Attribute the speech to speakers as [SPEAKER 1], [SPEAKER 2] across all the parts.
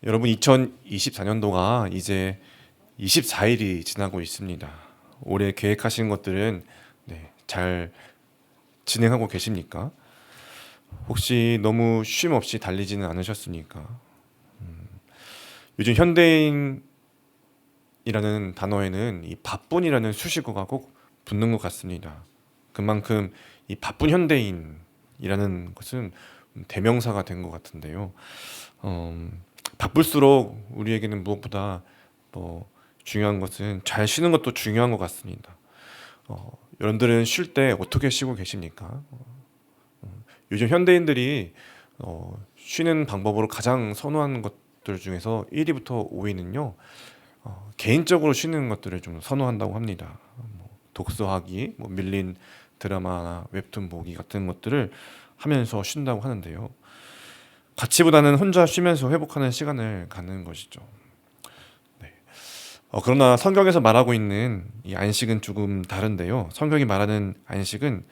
[SPEAKER 1] 여러분 2024년도가 이제 24일이 지나고 있습니다. 올해 계획하신 것들은 잘 진행하고 계십니까? 혹시 너무 쉼 없이 달리지는 않으셨습니까? 요즘 현대인이라는 단어에는 이 바쁜이라는 수식어가 꼭 붙는 것 같습니다. 그만큼 이 바쁜 현대인이라는 것은 대명사가 된 것 같은데요. 바쁠수록 우리에게는 무엇보다 중요한 것은 잘 쉬는 것도 중요한 것 같습니다. 여러분들은 쉴 때 어떻게 쉬고 계십니까? 요즘 현대인들이 쉬는 방법으로 가장 선호하는 것들 중에서 1위부터 5위는요, 개인적으로 쉬는 것들을 좀 선호한다고 합니다. 독서하기, 밀린 드라마나 웹툰 보기 같은 것들을 하면서 쉰다고 하는데요. 같이보다는 혼자 쉬면서 회복하는 시간을 갖는 것이죠. 네. 그러나 성경에서 말하고 있는 이 안식은 조금 다른데요. 성경이 말하는 안식은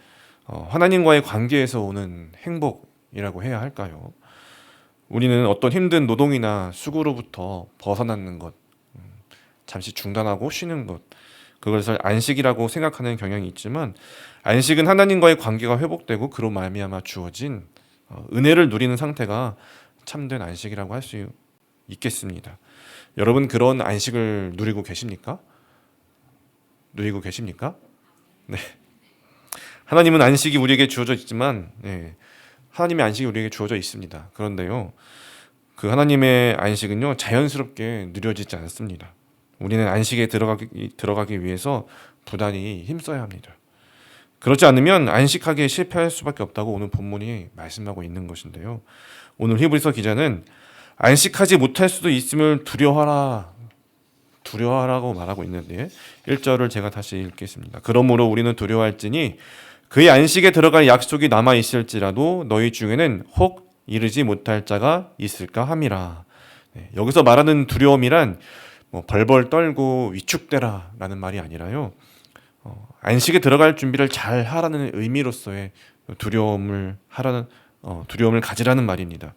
[SPEAKER 1] 하나님과의 관계에서 오는 행복이라고 해야 할까요? 우리는 어떤 힘든 노동이나 수고로부터 벗어나는 것, 잠시 중단하고 쉬는 것, 그것을 안식이라고 생각하는 경향이 있지만, 안식은 하나님과의 관계가 회복되고 그로 말미암아 주어진 은혜를 누리는 상태가 참된 안식이라고 할 수 있겠습니다. 여러분 그런 안식을 누리고 계십니까? 누리고 계십니까? 네. 하나님은 안식이 우리에게 주어져 있지만, 하나님의 안식이 우리에게 주어져 있습니다. 그런데요, 그 하나님의 안식은요 자연스럽게 누려지지 않습니다. 우리는 안식에 들어가기 위해서 부단히 힘써야 합니다. 그렇지 않으면 안식하기에 실패할 수밖에 없다고 오늘 본문이 말씀하고 있는 것인데요. 오늘 히브리서 기자는 안식하지 못할 수도 있음을 두려워하라고 말하고 있는데 1절을 제가 다시 읽겠습니다. 그러므로 우리는 두려워할지니 그의 안식에 들어갈 약속이 남아 있을지라도 너희 중에는 혹 이르지 못할 자가 있을까 함이라. 여기서 말하는 두려움이란 벌벌 떨고 위축되라 라는 말이 아니라요, 안식에 들어갈 준비를 잘 하라는 의미로서의 두려움을 가지라는 말입니다.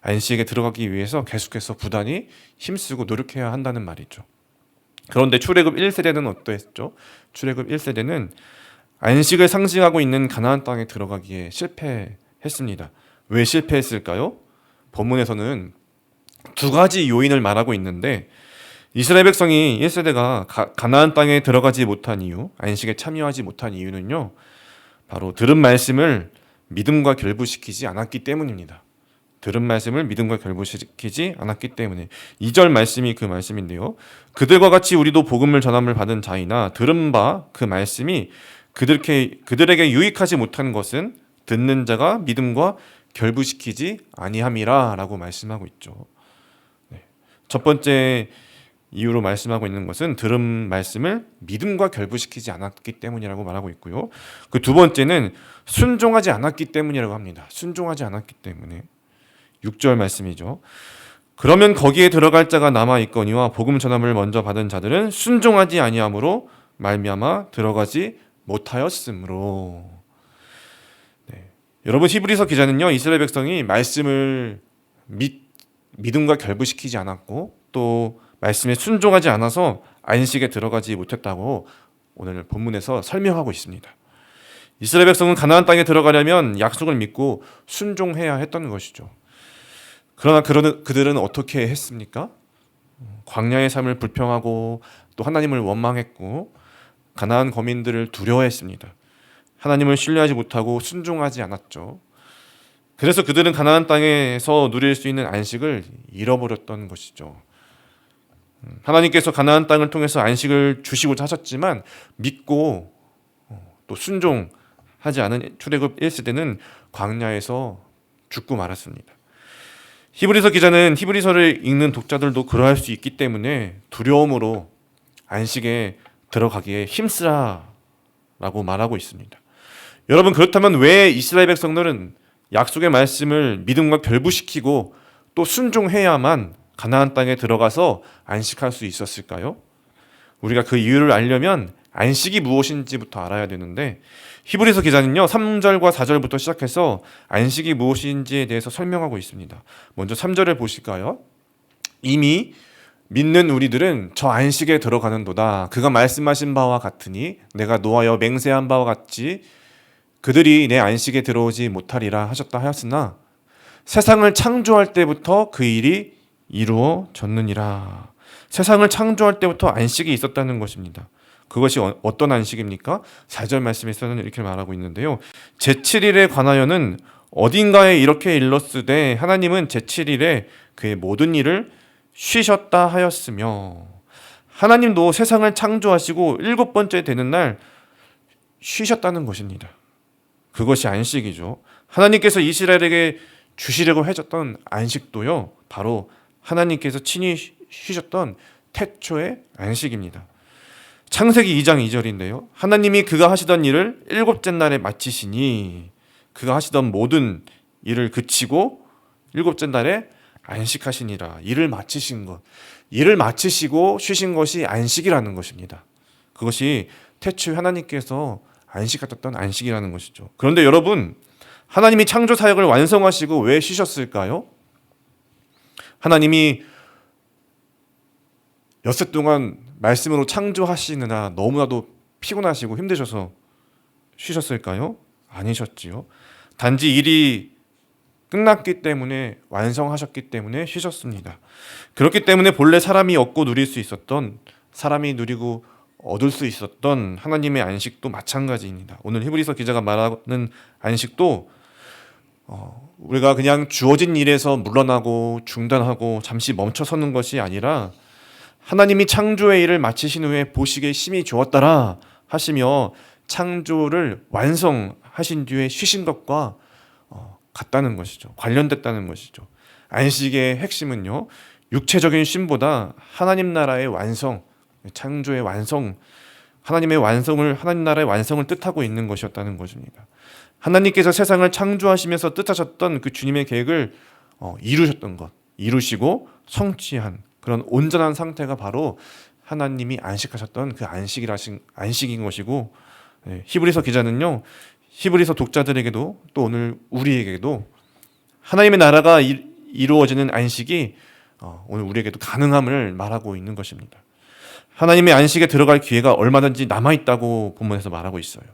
[SPEAKER 1] 안식에 들어가기 위해서 계속해서 부단히 힘쓰고 노력해야 한다는 말이죠. 그런데 출애굽 1세대는 어떠했죠? 출애굽 1세대는 안식을 상징하고 있는 가나안 땅에 들어가기에 실패했습니다. 왜 실패했을까요? 본문에서는 두 가지 요인을 말하고 있는데, 이스라엘 백성이 1세대가 가나안 땅에 들어가지 못한 이유, 안식에 참여하지 못한 이유는요, 바로 들은 말씀을 믿음과 결부시키지 않았기 때문입니다. 들은 말씀을 믿음과 결부시키지 않았기 때문에. 2절 말씀이 그 말씀인데요, 그들과 같이 우리도 복음을 전함을 받은 자이나 들은 바 그 말씀이 그들에게 유익하지 못한 것은 듣는 자가 믿음과 결부시키지 아니함이라 라고 말씀하고 있죠. 첫 번째 이유로 말씀하고 있는 것은 들은 말씀을 믿음과 결부시키지 않았기 때문이라고 말하고 있고요. 그 두 번째는 순종하지 않았기 때문이라고 합니다. 순종하지 않았기 때문에. 6절 말씀이죠. 그러면 거기에 들어갈 자가 남아 있거니와 복음 전함을 먼저 받은 자들은 순종하지 아니함으로 말미암아 들어가지 못하였으므로. 여러분 히브리서 기자는요, 이스라엘 백성이 말씀을 믿음과 결부시키지 않았고 또 말씀에 순종하지 않아서 안식에 들어가지 못했다고 오늘 본문에서 설명하고 있습니다. 이스라엘 백성은 가나안 땅에 들어가려면 약속을 믿고 순종해야 했던 것이죠. 그러나 그들은 어떻게 했습니까? 광야의 삶을 불평하고 또 하나님을 원망했고 가나안 거민들을 두려워했습니다. 하나님을 신뢰하지 못하고 순종하지 않았죠. 그래서 그들은 가나안 땅에서 누릴 수 있는 안식을 잃어버렸던 것이죠. 하나님께서 가나안 땅을 통해서 안식을 주시고자 하셨지만 믿고 또 순종하지 않은 출애굽 1세대는 광야에서 죽고 말았습니다. 히브리서 기자는 히브리서를 읽는 독자들도 그러할 수 있기 때문에 두려움으로 안식에 들어가기에 힘쓰라 라고 말하고 있습니다. 여러분, 그렇다면 왜 이스라엘 백성들은 약속의 말씀을 믿음과 결부시키고 또 순종해야만 가나안 땅에 들어가서 안식할 수 있었을까요? 우리가 그 이유를 알려면 안식이 무엇인지부터 알아야 되는데, 히브리서 기자는요 3절과 4절부터 시작해서 안식이 무엇인지에 대해서 설명하고 있습니다. 먼저 3절을 보실까요? 이미 믿는 우리들은 저 안식에 들어가는도다. 그가 말씀하신 바와 같으니 내가 노하여 맹세한 바와 같이 그들이 내 안식에 들어오지 못하리라 하셨다 하였으나 세상을 창조할 때부터 그 일이 이루어졌느니라. 세상을 창조할 때부터 안식이 있었다는 것입니다. 그것이 어떤 안식입니까? 4절 말씀에서는 이렇게 말하고 있는데요. 제7일에 관하여는 어딘가에 이렇게 일렀으되 하나님은 제7일에 그의 모든 일을 쉬셨다 하였으며, 하나님도 세상을 창조하시고 7번째 되는 날 쉬셨다는 것입니다. 그것이 안식이죠. 하나님께서 이스라엘에게 주시려고 해줬던 안식도요, 바로 하나님께서 친히 쉬셨던 태초의 안식입니다. 창세기 2장 2절인데요. 하나님이 그가 하시던 일을 7째 날에 마치시니, 그가 하시던 모든 일을 그치고 7째 날에 안식하시니라. 일을 마치신 것, 일을 마치시고 쉬신 것이 안식이라는 것입니다. 그것이 태초에 하나님께서 안식하셨던 안식이라는 것이죠. 그런데 여러분, 하나님이 창조 사역을 완성하시고 왜 쉬셨을까요? 하나님이 엿새 동안 말씀으로 창조하시느라 너무나도 피곤하시고 힘드셔서 쉬셨을까요? 아니셨지요. 단지 일이 끝났기 때문에, 완성하셨기 때문에 쉬셨습니다. 그렇기 때문에 본래 사람이 얻고 누릴 수 있었던, 사람이 누리고 얻을 수 있었던 하나님의 안식도 마찬가지입니다. 오늘 히브리서 기자가 말하는 안식도 우리가 그냥 주어진 일에서 물러나고 중단하고 잠시 멈춰서는 것이 아니라 하나님이 창조의 일을 마치신 후에 보시기에 심히 좋았더라 하시며 창조를 완성하신 뒤에 쉬신 것과 같다는 것이죠. 관련됐다는 것이죠. 안식의 핵심은요, 육체적인 쉼보다 하나님 나라의 완성, 창조의 완성, 하나님 나라의 완성을 뜻하고 있는 것이었다는 것입니다. 하나님께서 세상을 창조하시면서 뜻하셨던 그 주님의 계획을 이루셨던 것, 이루시고 성취한 그런 온전한 상태가 바로 하나님이 안식하셨던 그 안식인 것이고, 히브리서 기자는요, 히브리서 독자들에게도 또 오늘 우리에게도 하나님의 나라가 이루어지는 안식이 오늘 우리에게도 가능함을 말하고 있는 것입니다. 하나님의 안식에 들어갈 기회가 얼마든지 남아있다고 본문에서 말하고 있어요.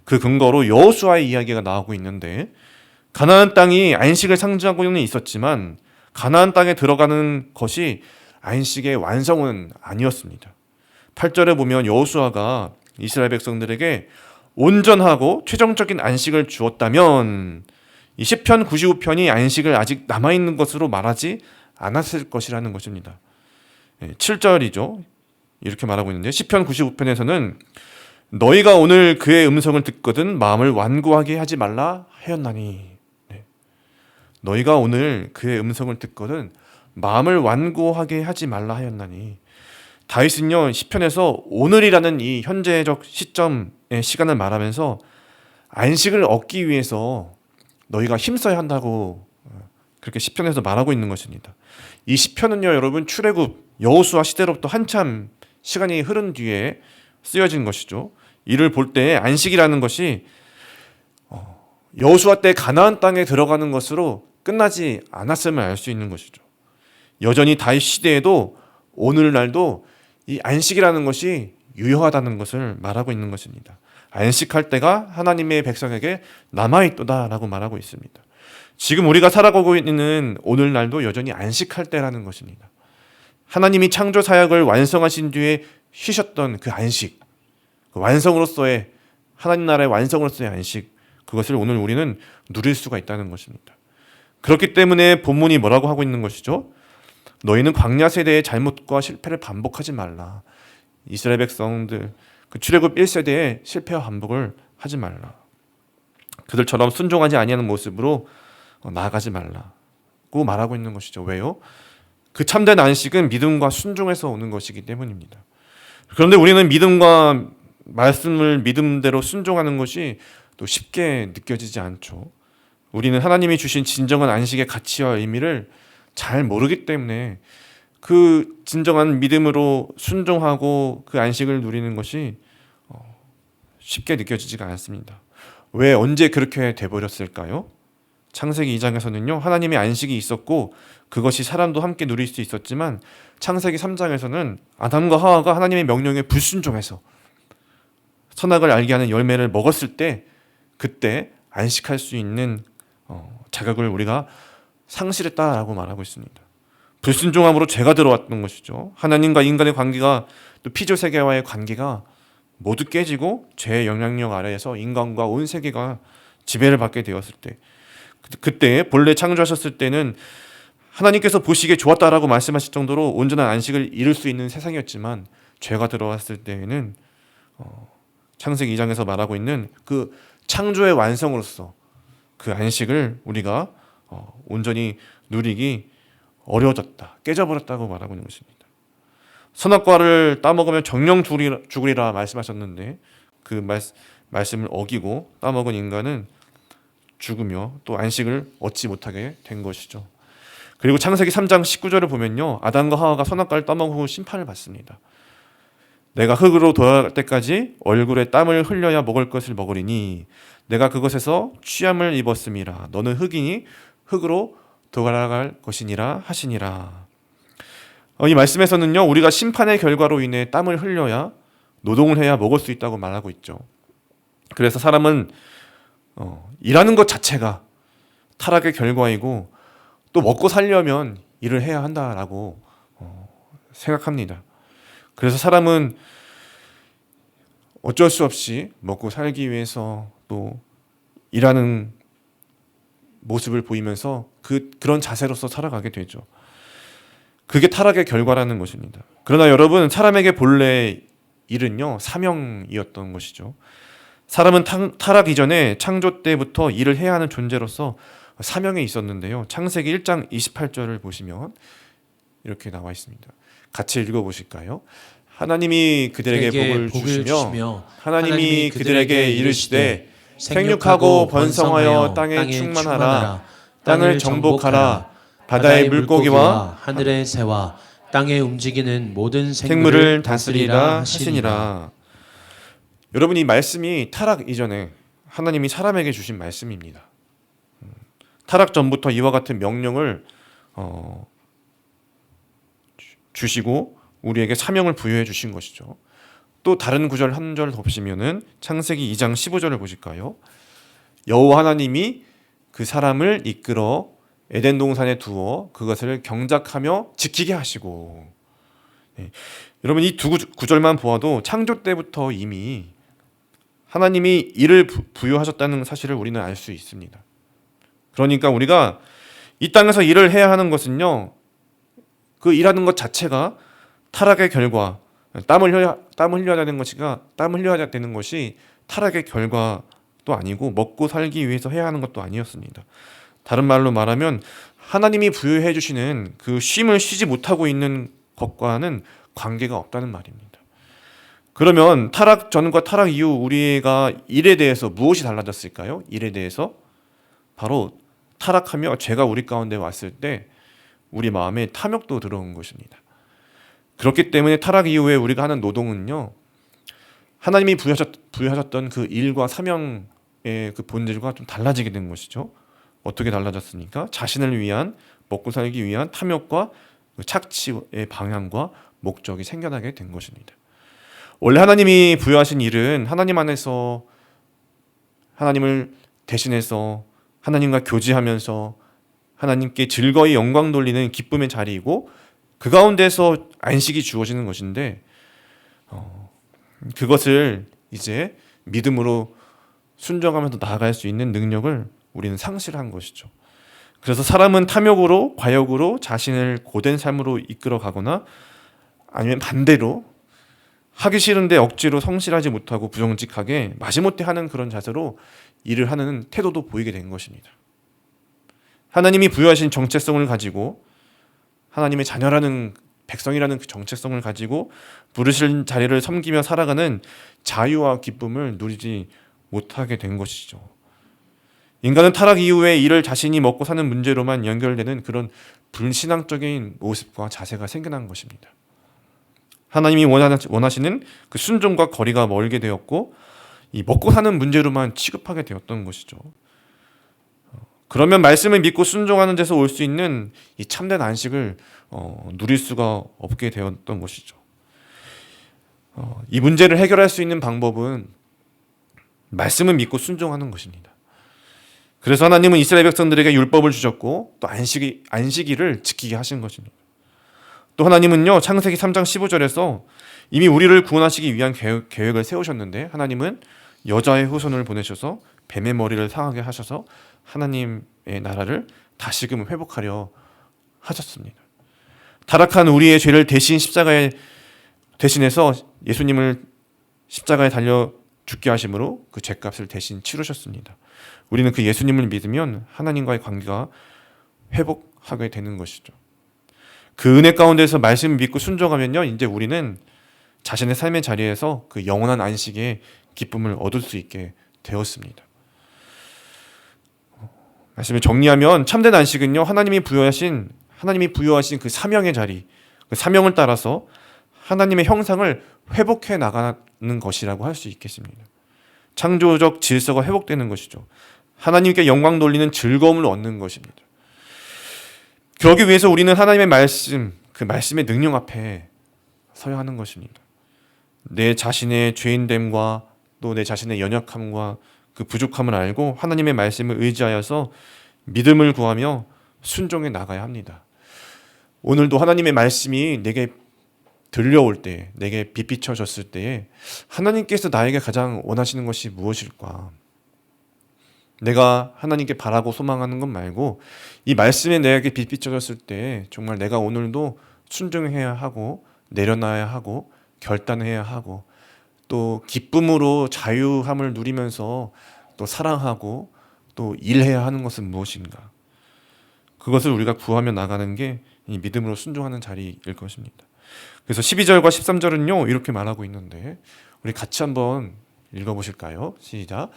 [SPEAKER 1] 그 근거로 여호수아의 이야기가 나오고 있는데, 가나안 땅이 안식을 상징하고는 있었지만 가나안 땅에 들어가는 것이 안식의 완성은 아니었습니다. 8절에 보면 여호수아가 이스라엘 백성들에게 온전하고 최종적인 안식을 주었다면 이 시편 95편이 안식을 아직 남아있는 것으로 말하지 않았을 것이라는 것입니다. 7절이죠. 이렇게 말하고 있는데, 시편 95편에서는 너희가 오늘 그의 음성을 듣거든 마음을 완고하게 하지 말라 하였나니. 너희가 오늘 그의 음성을 듣거든 마음을 완고하게 하지 말라 하였나니. 다윗은요, 시편에서 오늘이라는 이 현재적 시점의 시간을 말하면서 안식을 얻기 위해서 너희가 힘써야 한다고 그렇게 시편에서 말하고 있는 것입니다. 이 시편은요, 여러분, 출애굽 여호수아 시대로부터 한참 시간이 흐른 뒤에 쓰여진 것이죠. 이를 볼 때 안식이라는 것이 여호수아 때 가나안 땅에 들어가는 것으로 끝나지 않았음을 알 수 있는 것이죠. 여전히 다윗 시대에도 오늘날도 이 안식이라는 것이 유효하다는 것을 말하고 있는 것입니다. 안식할 때가 하나님의 백성에게 남아있도다라고 말하고 있습니다. 지금 우리가 살아가고 있는 오늘날도 여전히 안식할 때라는 것입니다. 하나님이 창조 사역을 완성하신 뒤에 쉬셨던 그 안식, 그 완성으로서의, 하나님 나라의 완성으로서의 안식, 그것을 오늘 우리는 누릴 수가 있다는 것입니다. 그렇기 때문에 본문이 뭐라고 하고 있는 것이죠? 너희는 광야 세대의 잘못과 실패를 반복하지 말라. 이스라엘 백성들, 그 출애굽 1세대의 실패와 반복을 하지 말라. 그들처럼 순종하지 아니하는 모습으로 나아가지 말라고 말하고 있는 것이죠. 왜요? 그 참된 안식은 믿음과 순종에서 오는 것이기 때문입니다. 그런데 우리는 믿음과 말씀을 믿음대로 순종하는 것이 또 쉽게 느껴지지 않죠. 우리는 하나님이 주신 진정한 안식의 가치와 의미를 잘 모르기 때문에 그 진정한 믿음으로 순종하고 그 안식을 누리는 것이 쉽게 느껴지지가 않습니다. 왜, 언제 그렇게 돼버렸을까요? 창세기 2장에서는요, 하나님의 안식이 있었고 그것이 사람도 함께 누릴 수 있었지만 창세기 3장에서는 아담과 하와가 하나님의 명령에 불순종해서 선악을 알게 하는 열매를 먹었을 때 그때 안식할 수 있는 자격을 우리가 상실했다라고 말하고 있습니다. 불순종함으로 죄가 들어왔던 것이죠. 하나님과 인간의 관계가 또 피조 세계와의 관계가 모두 깨지고 죄의 영향력 아래에서 인간과 온 세계가 지배를 받게 되었을 때, 그때 본래 창조하셨을 때는 하나님께서 보시기에 좋았다라고 말씀하실 정도로 온전한 안식을 이룰 수 있는 세상이었지만 죄가 들어왔을 때에는 창세기 2장에서 말하고 있는 그 창조의 완성으로서 그 안식을 우리가 온전히 누리기 어려워졌다, 깨져버렸다고 말하고 있는 것입니다. 선악과를 따먹으면 정령 죽으리라 말씀하셨는데 그 말씀을 어기고 따먹은 인간은 죽으며 또 안식을 얻지 못하게 된 것이죠. 그리고 창세기 3장 19절을 보면요, 아담과 하와가 선악과를 따먹은 후 심판을 받습니다. 내가 흙으로 돌아갈 때까지 얼굴에 땀을 흘려야 먹을 것을 먹으리니 내가 그것에서 취함을 입었음이라. 너는 흙이니 흙으로 돌아갈 것이니라 하시니라. 이 말씀에서는요, 우리가 심판의 결과로 인해 땀을 흘려야, 노동을 해야 먹을 수 있다고 말하고 있죠. 그래서 사람은 일하는 것 자체가 타락의 결과이고 또 먹고 살려면 일을 해야 한다라고 생각합니다. 그래서 사람은 어쩔 수 없이 먹고 살기 위해서 또 일하는 모습을 보이면서 그런 자세로서 살아가게 되죠. 그게 타락의 결과라는 것입니다. 그러나 여러분, 사람에게 본래 일은요, 사명이었던 것이죠. 사람은 타락 이전에 창조 때부터 일을 해야 하는 존재로서 사명에 있었는데요. 창세기 1장 28절을 보시면 이렇게 나와 있습니다. 같이 읽어보실까요? 하나님이 그들에게 복을 주시며 하나님이 그들에게 이르시되 생육하고 번성하여 땅에 충만하라. 땅을 정복하라. 바다의 물고기와
[SPEAKER 2] 하늘의 새와 땅에 움직이는 모든
[SPEAKER 1] 생물을 다스리라 하시니라. 여러분, 이 말씀이 타락 이전에 하나님이 사람에게 주신 말씀입니다. 타락 전부터 이와 같은 명령을 주시고 우리에게 사명을 부여해 주신 것이죠. 또 다른 구절 한 절 더 보시면은 창세기 2장 15절을 보실까요? 여호와 하나님이 그 사람을 이끌어 에덴 동산에 두어 그것을 경작하며 지키게 하시고. 여러분, 이 두 구절만 보아도 창조 때부터 이미 하나님이 일을 부여하셨다는 사실을 우리는 알 수 있습니다. 그러니까 우리가 이 땅에서 일을 해야 하는 것은요, 그 일하는 것 자체가 타락의 결과, 땀을 흘려야 되는 것이 타락의 결과도 아니고 먹고 살기 위해서 해야 하는 것도 아니었습니다. 다른 말로 말하면 하나님이 부여해 주시는 그 쉼을 쉬지 못하고 있는 것과는 관계가 없다는 말입니다. 그러면 타락 전과 타락 이후 우리가 일에 대해서 무엇이 달라졌을까요? 일에 대해서 바로 타락하며 죄가 우리 가운데 왔을 때 우리 마음에 탐욕도 들어온 것입니다. 그렇기 때문에 타락 이후에 우리가 하는 노동은요, 하나님이 부여하셨던 그 일과 사명의 그 본질과 좀 달라지게 된 것이죠. 어떻게 달라졌습니까? 자신을 위한, 먹고 살기 위한 탐욕과 착취의 방향과 목적이 생겨나게 된 것입니다. 원래 하나님이 부여하신 일은 하나님 안에서 하나님을 대신해서 하나님과 교제하면서 하나님께 즐거이 영광 돌리는 기쁨의 자리이고 그 가운데서 안식이 주어지는 것인데 그것을 이제 믿음으로 순종하면서 나아갈 수 있는 능력을 우리는 상실한 것이죠. 그래서 사람은 탐욕으로, 과욕으로 자신을 고된 삶으로 이끌어 가거나 아니면 반대로 하기 싫은데 억지로 성실하지 못하고 부정직하게 마지못해 하는 그런 자세로 일을 하는 태도도 보이게 된 것입니다. 하나님이 부여하신 정체성을 가지고 하나님의 자녀라는 백성이라는 그 정체성을 가지고 부르신 자리를 섬기며 살아가는 자유와 기쁨을 누리지 못하게 된 것이죠. 인간은 타락 이후에 이를 자신이 먹고 사는 문제로만 연결되는 그런 불신앙적인 모습과 자세가 생겨난 것입니다. 하나님이 원하시는 그 순종과 거리가 멀게 되었고 이 먹고 사는 문제로만 취급하게 되었던 것이죠. 그러면 말씀을 믿고 순종하는 데서 올 수 있는 이 참된 안식을 누릴 수가 없게 되었던 것이죠. 이 문제를 해결할 수 있는 방법은 말씀을 믿고 순종하는 것입니다. 그래서 하나님은 이스라엘 백성들에게 율법을 주셨고 또 안식일을 지키게 하신 것입니다. 또 하나님은요, 창세기 3장 15절에서 이미 우리를 구원하시기 위한 계획을 세우셨는데 하나님은 여자의 후손을 보내셔서 뱀의 머리를 상하게 하셔서 하나님의 나라를 다시금 회복하려 하셨습니다. 타락한 우리의 죄를 대신 십자가에 대신해서 예수님을 십자가에 달려 죽게 하심으로 그 죄값을 대신 치르셨습니다. 우리는 그 예수님을 믿으면 하나님과의 관계가 회복하게 되는 것이죠. 그 은혜 가운데서 말씀을 믿고 순종하면요, 이제 우리는 자신의 삶의 자리에서 그 영원한 안식의 기쁨을 얻을 수 있게 되었습니다. 말씀을 정리하면 참된 안식은요, 하나님이 부여하신 그 사명의 자리, 그 사명을 따라서 하나님의 형상을 회복해 나가는 것이라고 할 수 있겠습니다. 창조적 질서가 회복되는 것이죠. 하나님께 영광 돌리는 즐거움을 얻는 것입니다. 그러기 위해서 우리는 하나님의 말씀, 그 말씀의 능력 앞에 서야 하는 것입니다. 내 자신의 죄인됨과 또 내 자신의 연약함과 그 부족함을 알고 하나님의 말씀을 의지하여서 믿음을 구하며 순종해 나가야 합니다. 오늘도 하나님의 말씀이 내게 들려올 때, 내게 빛비춰졌을 때에 하나님께서 나에게 가장 원하시는 것이 무엇일까? 내가 하나님께 바라고 소망하는 것 말고 이 말씀에 내게 빛비춰졌을 때 정말 내가 오늘도 순종해야 하고 내려놔야 하고 결단해야 하고 또 기쁨으로 자유함을 누리면서 또 사랑하고 또 일해야 하는 것은 무엇인가? 그것을 우리가 구하며 나가는 게 이 믿음으로 순종하는 자리일 것입니다. 그래서 12절과 13절은요 이렇게 말하고 있는데 우리 같이 한번 읽어보실까요? 시작.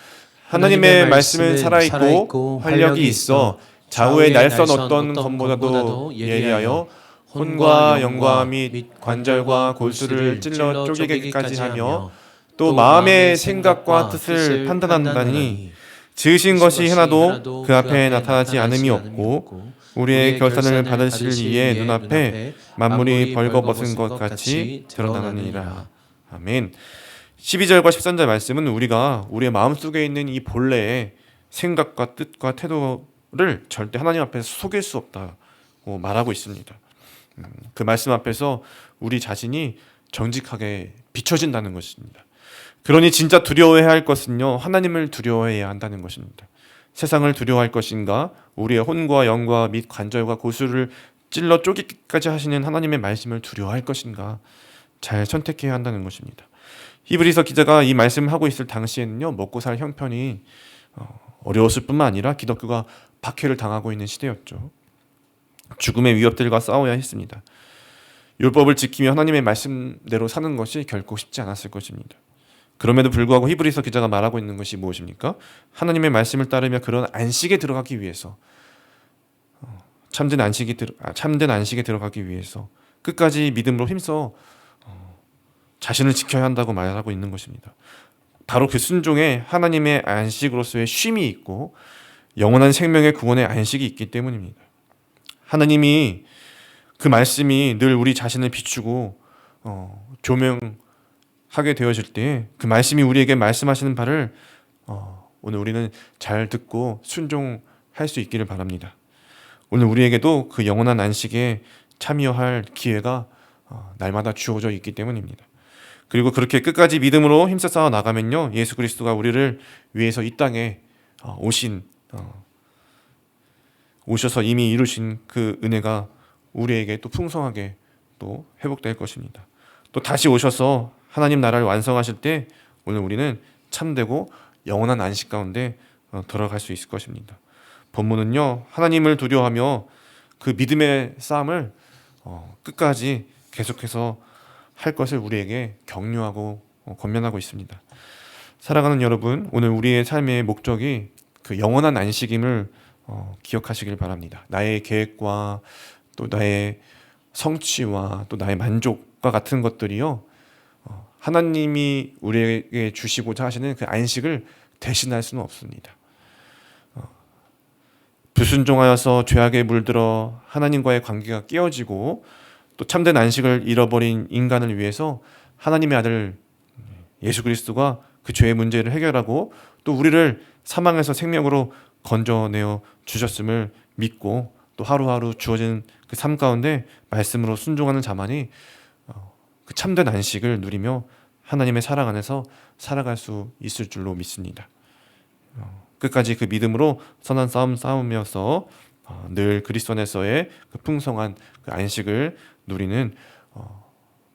[SPEAKER 1] 하나님의 말씀은 살아있고 활력이 있어 좌우에 날선 어떤 검보다도 예리하여 혼과 영과 및 관절과 골수를 찔러 쪼개기까지 하며 또 마음의 생각과 뜻을 판단한다니 지으신 것이 하나도 그 앞에 나타나지 않음이 없고 우리의 결산을 받으실 이의 눈앞에 만물이 벌거벗은 것 같이 드러나느니라. 아멘. 12절과 13절 말씀은 우리가 우리의 마음속에 있는 이 본래의 생각과 뜻과 태도를 절대 하나님 앞에서 속일 수 없다고 말하고 있습니다. 그 말씀 앞에서 우리 자신이 정직하게 비춰진다는 것입니다. 그러니 진짜 두려워해야 할 것은요, 하나님을 두려워해야 한다는 것입니다. 세상을 두려워할 것인가, 우리의 혼과 영과 및 관절과 고수를 찔러 쪼개기까지 하시는 하나님의 말씀을 두려워할 것인가, 잘 선택해야 한다는 것입니다. 히브리서 기자가 이 말씀을 하고 있을 당시에는요, 먹고 살 형편이 어려웠을 뿐만 아니라 기독교가 박해를 당하고 있는 시대였죠. 죽음의 위협들과 싸워야 했습니다. 율법을 지키며 하나님의 말씀대로 사는 것이 결코 쉽지 않았을 것입니다. 그럼에도 불구하고 히브리서 기자가 말하고 있는 것이 무엇입니까? 하나님의 말씀을 따르며 그런 안식에 들어가기 위해서 참된 안식에 들어가기 위해서 끝까지 믿음으로 힘써 자신을 지켜야 한다고 말하고 있는 것입니다. 바로 그 순종에 하나님의 안식으로서의 쉼이 있고 영원한 생명의 구원의 안식이 있기 때문입니다. 하나님이 그 말씀이 늘 우리 자신을 비추고 조명하게 되어질 때 그 말씀이 우리에게 말씀하시는 바를 오늘 우리는 잘 듣고 순종할 수 있기를 바랍니다. 오늘 우리에게도 그 영원한 안식에 참여할 기회가 날마다 주어져 있기 때문입니다. 그리고 그렇게 끝까지 믿음으로 힘써 싸워 나가면요, 예수 그리스도가 우리를 위해서 이 땅에 오셔서 이미 이루신 그 은혜가 우리에게 또 풍성하게 또 회복될 것입니다. 또 다시 오셔서 하나님 나라를 완성하실 때 오늘 우리는 참되고 영원한 안식 가운데 들어갈 수 있을 것입니다. 본문은요, 하나님을 두려워하며 그 믿음의 싸움을 끝까지 계속해서 할 것을 우리에게 격려하고 권면하고 있습니다. 살아가는 여러분, 오늘 우리의 삶의 목적이 그 영원한 안식임을 기억하시길 바랍니다. 나의 계획과 또 나의 성취와 또 나의 만족과 같은 것들이요, 하나님이 우리에게 주시고자 하시는 그 안식을 대신할 수는 없습니다. 불순종하여서 죄악에 물들어 하나님과의 관계가 깨어지고 또 참된 안식을 잃어버린 인간을 위해서 하나님의 아들 예수 그리스도가 그 죄의 문제를 해결하고 또 우리를 사망에서 생명으로 건져내어 주셨음을 믿고 또 하루하루 주어진 그 삶 가운데 말씀으로 순종하는 자만이 그 참된 안식을 누리며 하나님의 사랑 안에서 살아갈 수 있을 줄로 믿습니다. 끝까지 그 믿음으로 선한 싸움 싸우면서 늘 그리스도 안에서의 그 풍성한 그 안식을 누리는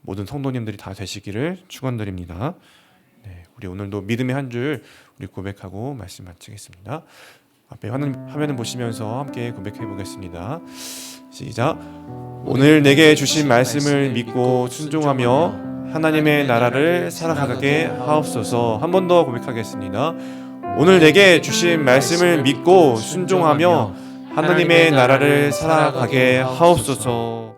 [SPEAKER 1] 모든 성도님들이 다 되시기를 축원드립니다. 네, 우리 오늘도 믿음의 한 줄 우리 고백하고 말씀 마치겠습니다. 앞에 화면을 보시면서 함께 고백해 보겠습니다. 시작. 오늘 내게 주신 말씀을 믿고 순종하며 하나님의 나라를 살아가게 하옵소서. 한 번 더 고백하겠습니다. 오늘 내게 주신 말씀을 믿고 순종하며 하나님의 나라를 살아가게 하옵소서.